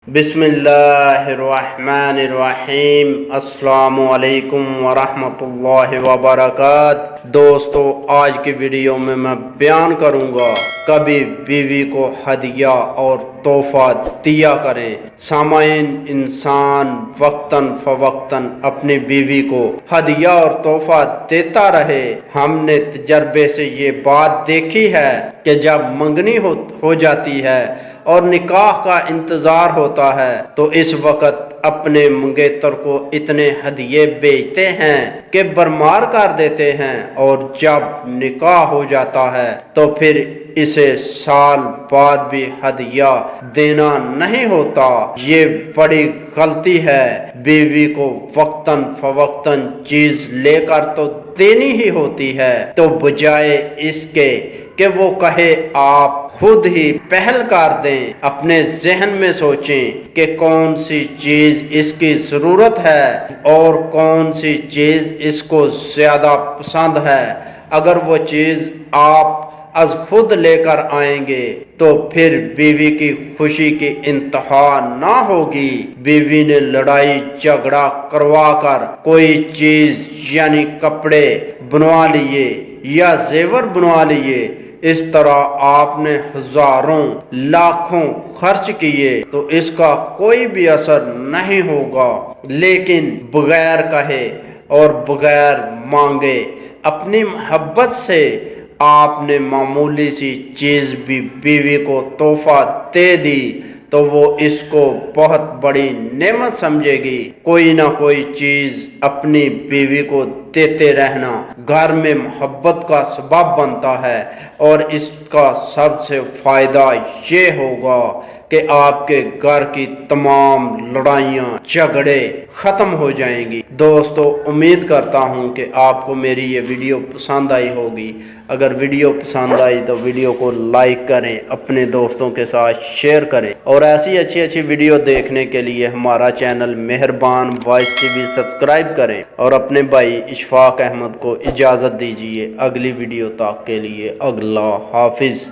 بسم اللہ الرحمن الرحیم۔ السلام علیکم ورحمۃ اللہ وبرکاتہ۔ دوستو، آج کی ویڈیو میں بیان کروں گا کبھی بیوی کو ہدیہ اور تحفہ دیا کریں۔ سامعین، انسان وقتاً فوقتاً اپنی بیوی کو ہدیہ اور تحفہ دیتا رہے۔ ہم نے تجربے سے یہ بات دیکھی ہے کہ جب منگنی ہو جاتی ہے اور نکاح کا انتظار ہوتا ہے تو اس وقت اپنے منگیتر کو اتنے ہدیے بیچتے ہیں کہ برمار کر دیتے ہیں، اور جب نکاح ہو جاتا ہے تو پھر اسے سال بعد بھی ہدیہ دینا نہیں ہوتا۔ یہ بڑی غلطی ہے۔ بیوی کو وقتاً فوقتاً چیز لے کر تو دینی ہی ہوتی ہے، تو بجائے اس کے کہ وہ کہے آپ خود ہی پہل کر دیں، اپنے ذہن میں سوچیں کہ کون سی چیز اس کی ضرورت ہے اور کون سی چیز اس کو زیادہ پسند ہے۔ اگر وہ چیز آپ از خود لے کر آئیں گے تو پھر بیوی کی خوشی کی انتہا نہ ہوگی۔ بیوی نے لڑائی جھگڑا کروا کر کوئی چیز یعنی کپڑے بنوا لیے یا زیور بنوا لیے، اس طرح آپ نے ہزاروں لاکھوں خرچ کیے تو اس کا کوئی بھی اثر نہیں ہوگا۔ لیکن بغیر کہے اور بغیر مانگے اپنی محبت سے آپ نے معمولی سی چیز بھی بیوی کو تحفہ دے دی تو وہ اس کو بہت بڑی نعمت سمجھے گی۔ کوئی نہ کوئی چیز اپنی بیوی کو دیتے رہنا گھر میں محبت کا سبب بنتا ہے، اور اس کا سب سے فائدہ یہ ہوگا کہ آپ کے گھر کی تمام لڑائیاں جھگڑے ختم ہو جائیں گی۔ دوستو، امید کرتا ہوں کہ آپ کو میری یہ ویڈیو پسند آئی ہوگی۔ اگر ویڈیو پسند آئی تو ویڈیو کو لائک کریں، اپنے دوستوں کے ساتھ شیئر کریں، اور ایسی اچھی ویڈیو دیکھنے کے لیے ہمارا چینل مہربان وائس ٹی وی سبسکرائب کریں، اور اپنے بھائی اشفاق احمد کو اجازت دیجیے اگلی ویڈیو تک کے لیے۔ اللہ حافظ۔